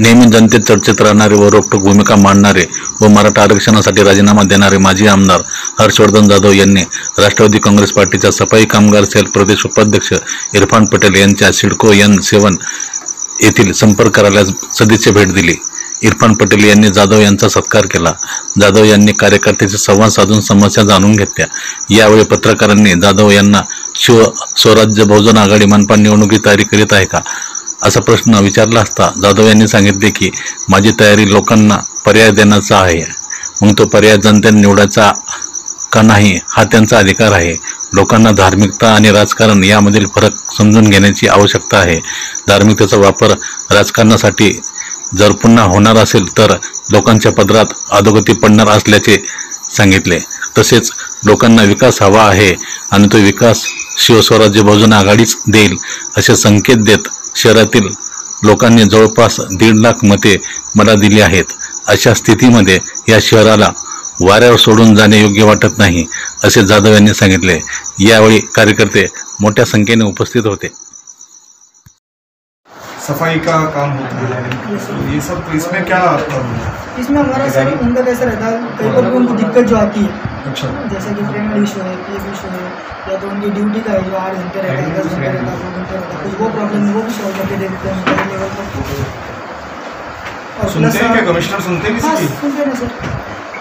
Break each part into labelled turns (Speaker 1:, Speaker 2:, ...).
Speaker 1: नेहमी जनतेत चर्चेत राहणारे व रोखठोक भूमिका मांडणारे व मराठा आरक्षणासाठी राजीनामा देणारे माजी आमदार हर्षवर्धन जाधव यांनी राष्ट्रवादी काँग्रेस पार्टीच्या सफाई कामगार सेल प्रदेश उपाध्यक्ष इरफान पटेल यांच्या सिडको N7 येथील संपर्क कार्यालयास सदिच्छा भेट दिली। इरफान पटेल यांनी जाधव यांचा सत्कार केला। जाधव यांनी कार्यकर्त्यांशी संवाद साधून समस्या जाणून घेतल्या। यावेळी पत्रकारांनी जाधव यांना स्वराज्य बहुजन आघाडी मनपा निवडणुकीची तयारी करीत आहे का असा प्रश्न विचारला असता जाधव यांनी सांगितले की माझी तयारी लोकांना पर्याय देण्याचा आहे, मग तो पर्याय जनतेने निवडायचा का नाही हा त्यांचा अधिकार आहे। लोकांना धार्मिकता आणि राजकारण यामधील फरक समजून घेण्याची आवश्यकता आहे। धार्मिकतेचा वापर राजकारणासाठी जर पुन्हा होणार असेल तर लोकांच्या पदरात अधोगती पडणार असल्याचे सांगितले। तसेच लोकांना विकास हवा आहे आणि तो विकास शिवस्वराज्य बहुजन आघाडीच देईल असे संकेत देत शहरातील लोकांनी जवळपास 1.5 लाख मते मला दिली आहेत। अशा स्थितीमध्ये या शहराला वाऱ्यावर सोडून जाणे योग्य वाटत नाही असे जाधव यांनी सांगितले। यावेळी कार्यकर्ते मोठ्या संख्येने उपस्थित होते।
Speaker 2: सफाई का काम होता है, ये सब इसमें क्या
Speaker 3: इसमें हमारा सर उनका कैसा रहता है, कई बार उनको दिक्कत जो आती है,
Speaker 2: अच्छा,
Speaker 3: जैसे कि प्रेगनेंट इशू है, केस इशू है, या तो उनकी ड्यूटी का है जो 8 घंटे रहता है, 10 घंटे रहता है, 2 घंटे रहता है, कुछ वो प्रॉब्लम है वो भी सॉल्व करके देखते हैं उनके लेवल पर। और
Speaker 2: सुनते हैं क्या कमिश्नर, सुनते हैं
Speaker 3: हाँ
Speaker 2: किसी की?
Speaker 3: सुनते हैं सर।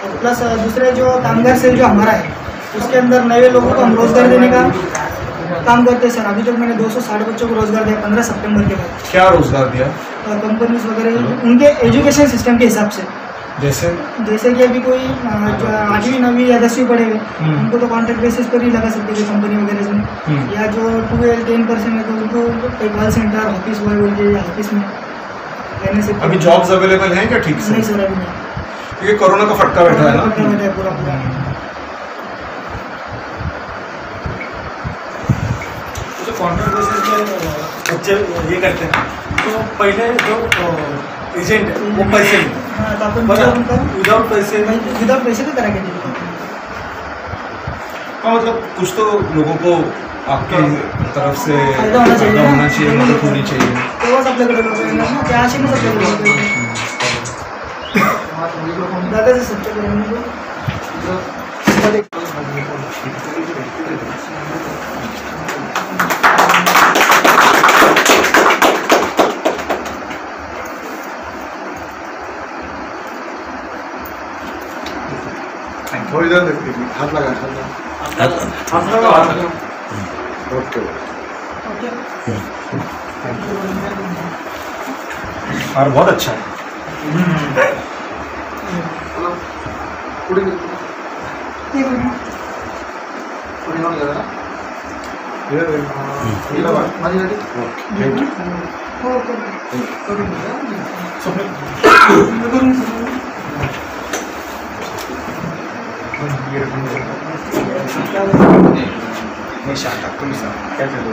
Speaker 3: और प्लस दूसरे जो कामगार सेल जो हमारा है उसके अंदर नए लोगों को हम रोजगार देने का काम करते हैं सर। अभी तक मैंने 260 बच्चों को रोजगार दिया 15 सितंबर के बाद।
Speaker 2: क्या रोजगार दिया?
Speaker 3: कंपनीज वगैरह उनके एजुकेशन सिस्टम के हिसाब से, जैसे कि अभी कोई 8वीं 9वीं या 10वीं पढ़े हुए उनको तो कॉन्ट्रैक्ट बेसिस पर ही लगा सकते थे कंपनी वगैरह में, या जो 12-10% है तो उनको कॉल सेंटर ऑफिस बॉय बोल के ऑफिस में रहने से।
Speaker 2: अभी जॉब्स अवेलेबल हैं क्या ठीक से?
Speaker 3: नहीं सर अभी नहीं,
Speaker 2: क्योंकि कोरोना का फटका बैठा है ना।
Speaker 3: फटका बैठा है पूरा।
Speaker 4: जो कॉन्ट्रैक्ट बेसिस पे बच्चे ये करते हैं तो पहले जो एजेंट है वो पैसे
Speaker 3: हाँ तो अपन
Speaker 4: विदाउट
Speaker 3: पैसे तो करा के देते।
Speaker 2: हाँ मतलब कुछ तो लोगों को आपकी तरफ से
Speaker 3: फायदा होना चाहिए,
Speaker 2: मदद होनी चाहिए।
Speaker 3: तेव्हाच आपल्याकडे लोक येणार ना, त्या आशेनेच आपल्याकडे लोक येतात। दादाचं सत्य करून
Speaker 2: थोड़ी देर हाथ लगा ओके और बहुत अच्छा है। नहीं शांत तुम क्या चलो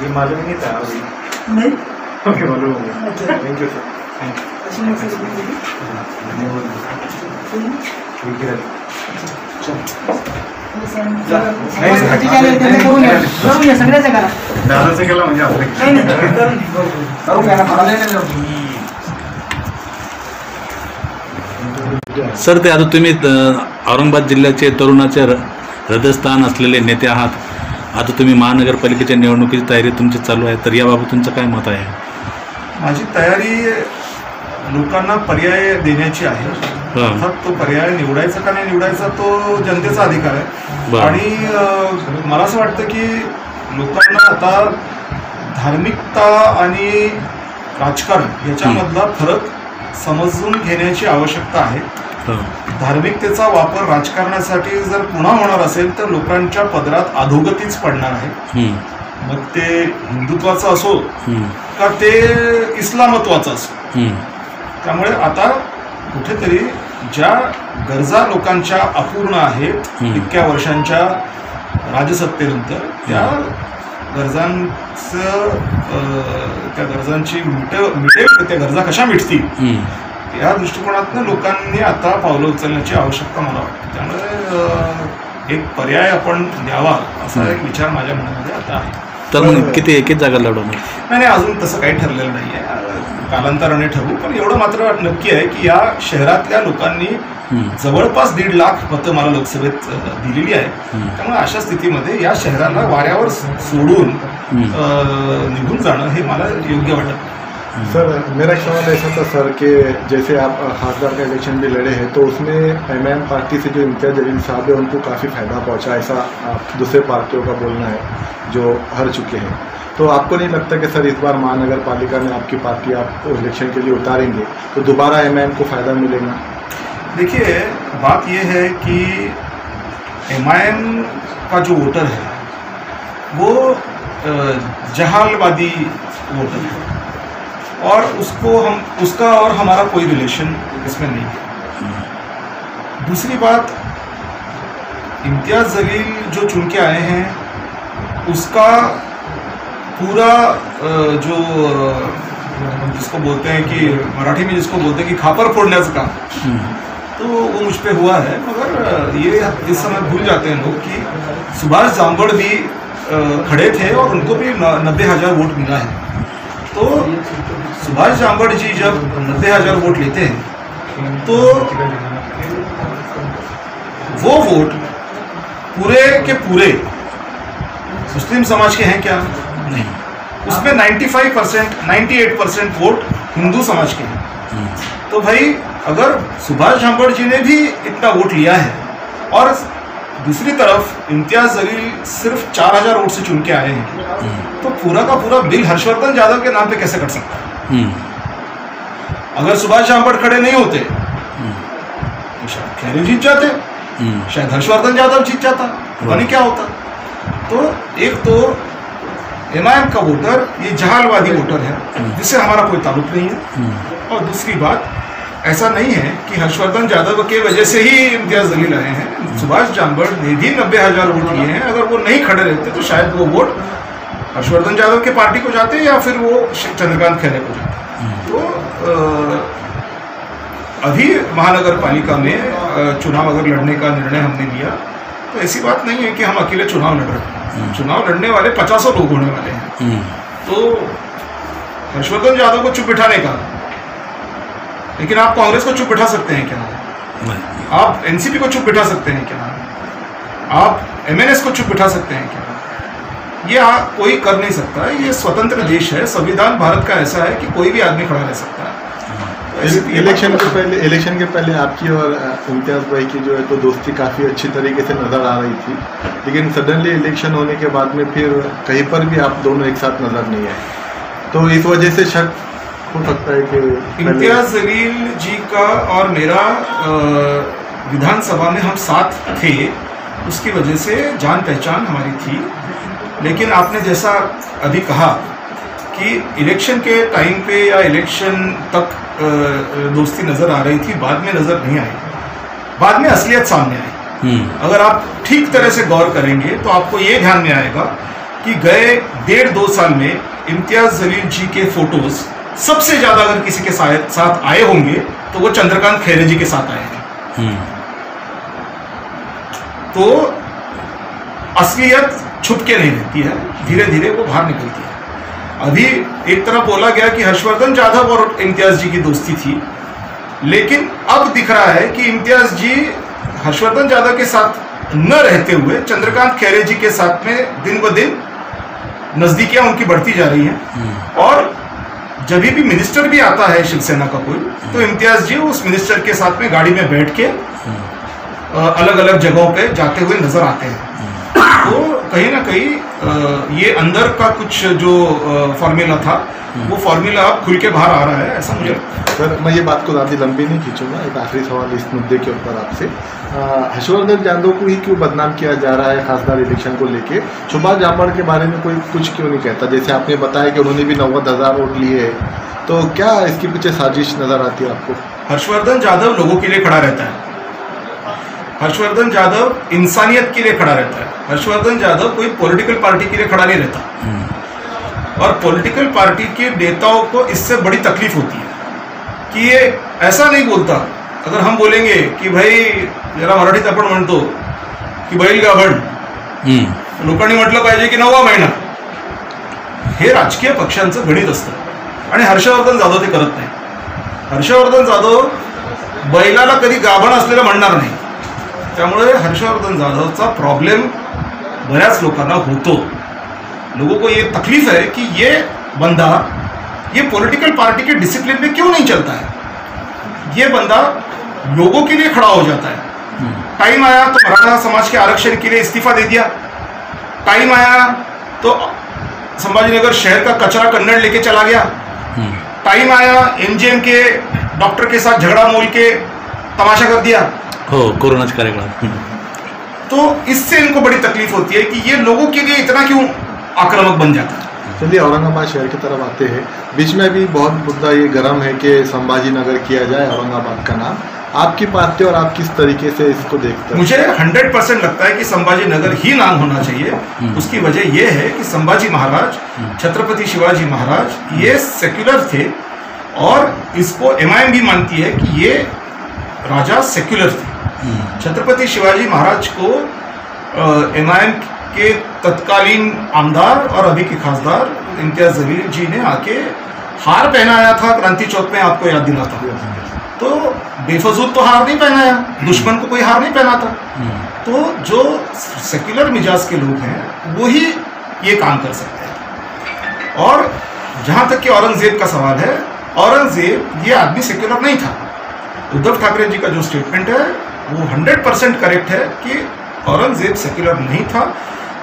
Speaker 2: ये मालूम नहीं था अभी
Speaker 3: नहीं
Speaker 2: ओके मालूम हो गया। Thank you sir, thank
Speaker 3: you. सगळ्याच करा
Speaker 2: दादाचं केलं म्हणजे
Speaker 1: सर ते आता तुम्ही औरंगाबाद जिल्ह्याचे तरुणाचे हृदयस्थान असलेले नेते आहात। आता तुम्ही महानगरपालिकेच्या निवडणुकीची तयारी तुमची चालू आहे, तर याबाबत तुमचं काय मत आहे?
Speaker 2: माझी तयारी लोकांना पर्याय देण्याची आहे। अर्थात तो पर्याय निवडायचा का नाही निवडायचा तो जनतेचा अधिकार आहे। आणि मला असं वाटतं की लोकांना आता धार्मिकता आणि राजकारण याच्यामधला फरक समजून घेण्याची आवश्यकता आहे। धार्मिकतेचा वापर राजकारणासाठी जर पुन्हा होणार असेल तर लोकांच्या पदरात अधोगतीच पडणार आहे। मग ते हिंदुत्वाचं असो का ते इस्लामत्वाचं असो। त्यामुळे आता कुठेतरी ज्या गरजा लोकांच्या अपूर्ण आहेत इतक्या वर्षांच्या राजसत्तेनंतर त्या गरजांची त्या गरजा कशा मिटतील या दृष्टिकोनातून लोकांनी आता पावलं उचलण्याची आवश्यकता मला वाटते। त्यामुळे एक पर्याय आपण द्यावा असा एक विचार माझ्या मनामध्ये आता आहे।
Speaker 1: तर मग किती जागा लढवणार?
Speaker 2: नाही अजून तसं काही ठरलेलं नाही आहे। कालांतराने ठरवू. पण एवढं मात्र नक्की आहे की या शहरातल्या लोकांनी जवळपास 1.5 लाख मतं मला लोकसभेत दिलेली आहे. त्यामुळे अशा स्थितीमध्ये या शहराला वाऱ्यावर सोडून निघून जाणं हे मला योग्य वाटत.
Speaker 5: सर मेरा सवाल ऐसा था सर कि जैसे आप खासदार का इलेक्शन भी लड़े हैं तो उसमें एमआईएम पार्टी से जो इम्तियाज जलील साहब है उनको काफ़ी फायदा पहुंचा, ऐसा दूसरे पार्टियों का बोलना है जो हार चुके हैं. तो आपको नहीं लगता कि सर इस बार महानगर पालिका में आपकी पार्टी आप इलेक्शन के लिए उतारेंगे तो दोबारा एमआईएम को फ़ायदा मिलेगा? देखिए
Speaker 2: बात यह है कि एमआईएम का जो वोटर है वो जहालवादी वोटर है और उसका और हमारा कोई रिलेशन इसमें नहीं है. दूसरी बात, इम्तियाज जलील जो चुन के आए हैं उसका पूरा जो जिसको बोलते हैं कि मराठी में जिसको बोलते हैं कि खापर फोड़ण्याचं काम, तो वो मुझ पे हुआ है. मगर ये इस समय भूल जाते हैं लोग कि सुभाष जांबड़ भी खड़े थे और उनको भी 90,000 वोट मिला है. तो सुभाष जांबड़ जी जब 90,000 वोट लेते हैं तो वो वोट पूरे के पूरे मुस्लिम समाज के हैं क्या? नहीं. उसमें 95%, 98% वोट हिंदू समाज के हैं. तो भाई अगर सुभाष जांबड़ जी ने भी इतना वोट लिया है और दूसरी तरफ इम्तियाज जलील सिर्फ 4,000 वोट से चुन के आए हैं तो पूरा का पूरा बिल हर्षवर्धन यादव के नाम पे कैसे कर सकता है? अगर सुभाष जांबड़ खड़े नहीं होते तो शायद खैरे जीत जाते, शायद हर्षवर्धन यादव जीत जाता, पता नहीं क्या होता. तो एक तो एमआईएम का वोटर ये जहालवादी वोटर है जिससे हमारा कोई ताल्लुक नहीं है. और दूसरी बात, ऐसा नहीं है कि हर्षवर्धन यादव के वजह से ही इम्तियाज जलील आए हैं. सुभाष जांबड़ ने भी 90,000 वोट लिए हैं. अगर वो नहीं खड़े रहते तो शायद वो वोट हर्षवर्धन यादव के पार्टी को जाते या फिर वो चंद्रकांत खैरे को जाते. तो अभी महानगर पालिका में चुनाव अगर लड़ने का निर्णय हमने लिया तो ऐसी बात नहीं है कि हम अकेले चुनाव लड़ रहे हैं. चुनाव लड़ने वाले 50 लोग होने वाले हैं. तो हर्षवर्धन यादव को चुप बिठाने का, लेकिन आप कांग्रेस को चुप बिठा सकते हैं क्या? आप एनसीपी को चुप बिठा सकते हैं क्या? आप एमएनएस को चुप बिठा सकते हैं क्या? ये कोई कर नहीं सकता. ये स्वतंत्र देश है. संविधान भारत का ऐसा है कि कोई भी आदमी खड़ा रह सकता है.
Speaker 5: इलेक्शन के पहले आपकी और इम्तियाज भाई की जो है तो दोस्ती काफ़ी अच्छी तरीके से नज़र आ रही थी, लेकिन सडनली इलेक्शन होने के बाद में फिर कहीं पर भी आप दोनों एक साथ नज़र नहीं आए. तो इस वजह से शक हो सकता है कि
Speaker 2: इम्तियाज जलील जी का और मेरा विधानसभा में हम साथ थे, उसकी वजह से जान पहचान हमारी थी. लेकिन आपने जैसा अभी कहा कि इलेक्शन के टाइम पे या इलेक्शन तक दोस्ती नज़र आ रही थी, बाद में नज़र नहीं आई. बाद में असलियत सामने आई. अगर आप ठीक तरह से गौर करेंगे तो आपको ये ध्यान में आएगा कि गए 1.5-2 साल में इम्तियाज जलील जी के फोटोज सबसे ज्यादा अगर किसी के साथ आए होंगे तो वो चंद्रकांत खैरे जी के साथ आए हैं. तो असलियत छुप के नहीं रहती है, धीरे धीरे वो बाहर निकलती है. अभी एक तरफ बोला गया कि हर्षवर्धन यादव और इम्तियाज जी की दोस्ती थी, लेकिन अब दिख रहा है कि इम्तियाज जी हर्षवर्धन यादव के साथ न रहते हुए चंद्रकांत खैरे जी के साथ में दिन ब दिन नजदीकियां उनकी बढ़ती जा रही हैं. और जब भी मिनिस्टर भी आता है शिवसेना का कोई, तो इम्तियाज जी उस मिनिस्टर के साथ में गाड़ी में बैठ के अलग अलग जगहों पे जाते हुए नजर आते हैं. तो कहीं ना कहीं ये अंदर का कुछ जो फॉर्मूला था वो फॉर्मूला अब खुल के बाहर आ रहा है, ऐसा मुझे लगता है.
Speaker 5: सर मैं ये बात को ज़्यादा लंबी नहीं खींचूंगा. एक आखिरी सवाल इस मुद्दे के ऊपर आपसे, हर्षवर्धन यादव को ही क्यों बदनाम किया जा रहा है खासदार इलेक्शन को लेके? सुभाष जांबड़ के बारे में कोई कुछ क्यों नहीं कहता? जैसे आपने बताया कि उन्होंने भी 90,000 वोट लिए, तो क्या इसके पीछे साजिश नजर आती है आपको?
Speaker 2: हर्षवर्धन यादव लोगों के लिए खड़ा रहता है. हर्षवर्धन यादव इंसानियत के लिए खड़ा रहता है. हर्षवर्धन यादव कोई पॉलिटिकल पार्टी के लिए खड़ा नहीं रहता. और पॉलिटिकल पार्टी के नेताओं को इससे बड़ी तकलीफ होती है कि ये ऐसा नहीं बोलता. अगर हम बोलेंगे कि भाई जरा मराठीत आपण म्हणतो की बैल गाभण, लोकांनी म्हटलं पाहिजे की 9वा महिना. हे राजकीय पक्षांचं गणित असतं आणि हर्षवर्धन जाधव ते करत नाही. हर्षवर्धन जाधव बैलाला कधी गाभण असलेलं म्हणणार नाही. त्यामुळे हर्षवर्धन जाधवचा प्रॉब्लेम बऱ्याच लोकांना होतो. लोगों को ये तकलीफ है कि ये बंदा ये पॉलिटिकल पार्टी के डिसिप्लिन में क्यों नहीं चलता है. ये बंदा लोगों के लिए खड़ा हो जाता है. टाइम आया तो मराठा समाज के आरक्षण के लिए इस्तीफा दे दिया. टाइम आया तो संभाजीनगर शहर का कचरा कन्नड़ लेके चला गया. टाइम आया एमजीएम के डॉक्टर के साथ झगड़ा मोल के तमाशा कर दिया.
Speaker 1: हो, कोरोनाच्या कार्यकाळात.
Speaker 2: तो इससे इनको बड़ी तकलीफ होती है कि ये लोगों के लिए इतना क्यों आक्रामक बन जाता है.
Speaker 5: चलिए औरंगाबाद शहर की तरफ आते हैं. बीच में भी बहुत मुद्दा ये गर्म है कि संभाजीनगर किया जाए औरंगाबाद का नाम. आपकी पार्टी और आप किस तरीके से इसको देखते हैं?
Speaker 2: मुझे 100% लगता है कि संभाजीनगर ही नाम होना चाहिए. उसकी वजह यह है कि संभाजी महाराज, छत्रपति शिवाजी महाराज ये सेक्युलर थे और इसको एमआईएम भी मानती है कि ये राजा सेक्युलर थे. छत्रपति शिवाजी महाराज को एमआईएम के तत्कालीन आमदार और अभी के खासदार इम्तियाज जलील जी ने आके हार पहनाया था क्रांति चौक में, आपको याद दिलाता हूँ. तो बेफजूल तो हार नहीं पहनाया, दुश्मन को कोई हार नहीं पहनाता. तो जो सेक्युलर मिजाज के लोग हैं वो ही ये काम कर सकते हैं. और जहाँ तक कि औरंगजेब का सवाल है, औरंगजेब ये आदमी सेक्युलर नहीं था. उद्धव ठाकरे जी का जो स्टेटमेंट है वो 100% करेक्ट है कि औरंगजेब सेक्युलर नहीं था.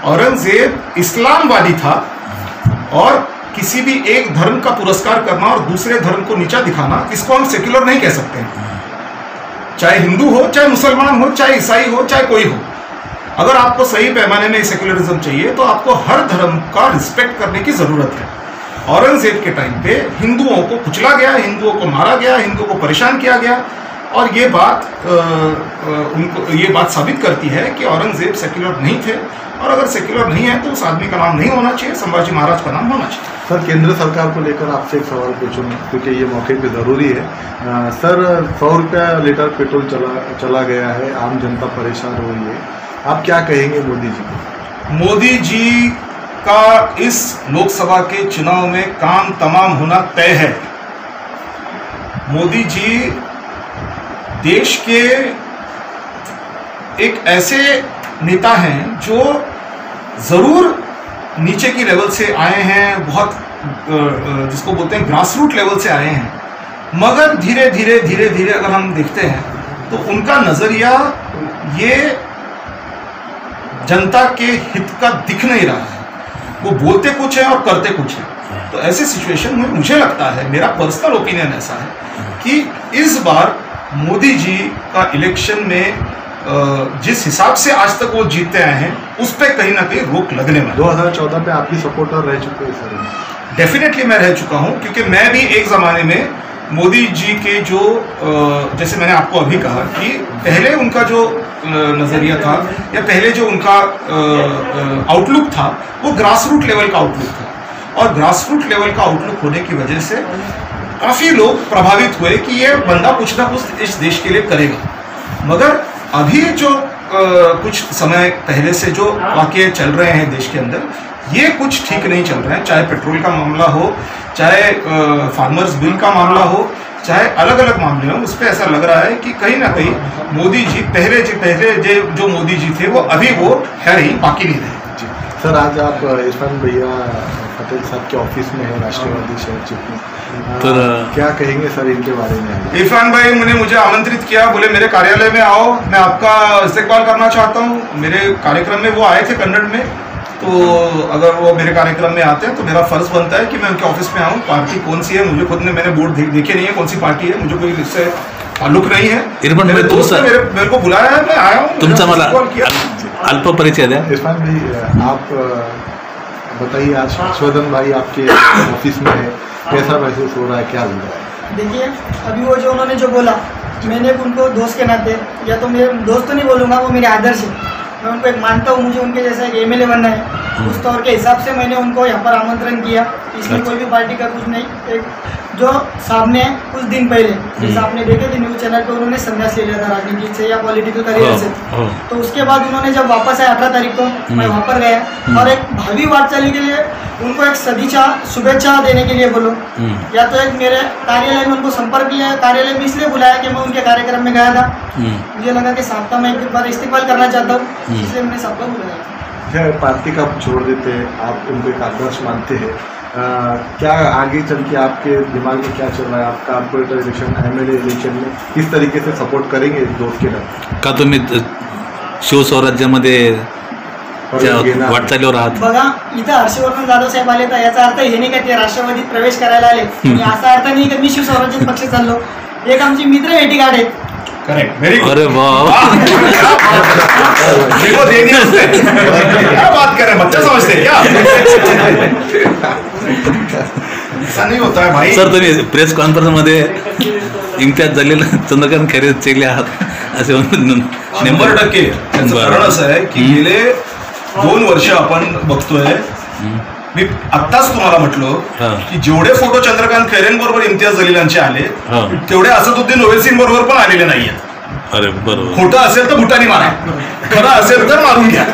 Speaker 2: औरंगजेब इस्लामवादी था और किसी भी एक धर्म का पुरस्कार करना और दूसरे धर्म को नीचा दिखाना, इसको हम सेक्युलर नहीं कह सकते. चाहे हिंदू हो, चाहे मुसलमान हो, चाहे ईसाई हो, चाहे कोई हो, अगर आपको सही पैमाने में सेक्युलरिज्म चाहिए तो आपको हर धर्म का रिस्पेक्ट करने की जरूरत है. औरंगजेब के टाइम पे हिंदुओं को कुचला गया, हिंदुओं को मारा गया, हिंदुओं को परेशान किया गया. और ये बात साबित करती है कि औरंगजेब सेक्युलर नहीं थे. और अगर सेक्युलर नहीं है तो उस आदमी का नाम नहीं होना चाहिए, संभाजी महाराज का नाम होना चाहिए.
Speaker 5: सर, केंद्र सरकार को लेकर आपसे एक सवाल पूछूँ क्योंकि ये मौके पे ज़रूरी है. सर, 100 रुपया लीटर पेट्रोल चला गया है, आम जनता परेशान हो रही है. आप क्या कहेंगे मोदी जी को?
Speaker 2: मोदी जी का इस लोकसभा के चुनाव में काम तमाम होना तय है. मोदी जी देश के एक ऐसे नेता हैं जो ज़रूर नीचे की लेवल से आए हैं, बहुत जिसको बोलते हैं ग्रास रूट लेवल से आए हैं. मगर धीरे धीरे अगर हम देखते हैं तो उनका नज़रिया ये जनता के हित का दिख नहीं रहा है. वो बोलते कुछ है और करते कुछ है. तो ऐसे सिचुएशन में मुझे लगता है, मेरा पर्सनल ओपिनियन ऐसा है कि इस बार मोदी जी का इलेक्शन में जिस हिसाब से आज तक वो जीतते आए हैं उस पर कहीं ना कहीं रोक लगने वाली.
Speaker 5: 2014 में आप ही सपोर्टर रह चुके हैं सर?
Speaker 2: डेफिनेटली मैं रह चुका हूं, क्योंकि मैं भी एक ज़माने में मोदी जी के जो जैसे मैंने आपको अभी कहा कि पहले उनका जो नज़रिया था या पहले जो उनका आउटलुक था वो ग्रास रूट लेवल का आउटलुक था. और ग्रास रूट लेवल का आउटलुक होने की वजह से काफ़ी लोग प्रभावित हुए कि ये बंदा कुछ ना कुछ इस देश के लिए करेगा. मगर अभी जो कुछ समय पहले से जो वाक़ये चल रहे हैं देश के अंदर, ये कुछ ठीक नहीं चल रहे हैं. चाहे पेट्रोल का मामला हो, चाहे फार्मर्स बिल का मामला हो, चाहे अलग अलग मामले हों, उस पर ऐसा लग रहा है कि कहीं ना कहीं मोदी जी पहले जो मोदी जी थे वो अभी वो है ही, बाकी नहीं रहे.
Speaker 5: सर, आज आप इरफान भैया पटेल साहब के ऑफिस में है, राष्ट्रवादी शहर चिपली. तो क्या कहेंगे सर इनके बारे में?
Speaker 2: इरफान भाई ने मुझे आमंत्रित किया, बोले मेरे कार्यालय में आओ, मैं आपका इस्तेकबाल करना चाहता हूँ. मेरे कार्यक्रम में वो आए थे कन्नड़ में, तो अगर वो मेरे कार्यक्रम में आते हैं तो मेरा फर्ज बनता है कि मैं उनके ऑफिस में आऊँ. पार्टी कौन सी है मुझे खुद ने, मैंने बोर्ड देखे नहीं है कौन सी पार्टी है, मुझे कोई इससे ताल्लुक नहीं है.
Speaker 1: मेरे दोस्त ने
Speaker 2: मेरे को बुलाया है, मैं आया हूँ.
Speaker 1: तुमचा मला अल्प परिचय द्या.
Speaker 5: इरफान भाई, आप बताइए, आज हर्षवर्धन भाई आपके ऑफिस में है, कैसा महसूस हो रहा है, क्या लग रहा है?
Speaker 3: देखिए, अभी वो जो उन्होंने जो बोला, मैंने उनको दोस्त के नाते, या तो मेरे दोस्त तो नहीं बोलूँगा, वो मेरे आदर्श है, मैं उनको एक मानता हूँ. मुझे उनके जैसा एक एमएलए बनना है, उस तौर के हिसाब से मैंने उनको यहाँ पर आमंत्रण किया. इसमें कोई भी पार्टी का कुछ नहीं, एक जो सामने कुछ दिन पहले जैसे आपने देखे थे न्यूज़ चैनल पे उन्होंने संन्यास ले लिया था राजनीति से या पॉलिटिकल करियर से, तो उसके बाद उन्होंने जब वापस आए 18 तारीख को मैं वहाँ पर गया और एक भावी वाटचाली के लिए उनको एक सदिच्छा शुभेच्छा देने के लिए बोलो, या तो एक मेरे कार्यालय में उनको संपर्क किया, कार्यालय में इसलिए बुलाया कि मैं उनके कार्यक्रम में गया था, मुझे लगा कि साहब का मैं एक बार इस्तेमाल करना चाहता हूँ, इसलिए मैंने सबको बुलाया।
Speaker 5: पार्टी का छोड़ देते हैं, आप उनको एक आदर्श मानते हैं, क्या आगे चल के आपके दिमाग में क्या चल रहा है? आप कॉर्पोरेटर इलेक्शन, एमएलए इलेक्शन में किस तरीके से सपोर्ट करेंगे दोस्त के नाते?
Speaker 1: का तुम्ही शिवस्वराज्यामध्ये वाटचालीवर आहात?
Speaker 3: बघा, इथं हर्षवर्धन जाधव साहेब आले तर याचा अर्थ हे नाही का ते राष्ट्रवादीत प्रवेश करायला आले, असा अर्थ नाही की मी शिवस्वराज्यात पक्ष चाललो. एक आमची मित्र भेटी गाठ आहेत.
Speaker 2: Correct, very good.
Speaker 1: अरे वाह,
Speaker 2: क्या बात कर रहे हैं, बच्चा समझते हैं क्या? ऐसा नहीं होता है भाई.
Speaker 1: सर तुम्ही प्रेस कॉन्फरन्स मध्ये इम्तियाज जलील चंद्रकांत खैरे चेले आहात असे
Speaker 2: 100%. त्याचं कारण असं आहे की गेले 2 वर्ष आपण बघतोय, मी आत्ताच तुम्हाला म्हटलो की जेवढे फोटो चंद्रकांत खैरेंबरोबर इम्तियाज जलीलांचे आले तेवढे असदुद्दीन ओवैसी बरोबर पण आलेले नाहीयेत.
Speaker 1: अरे बरोबर.
Speaker 2: खोटं असेल तर भुटानी मारा, खरं असेल तर मारून घ्या.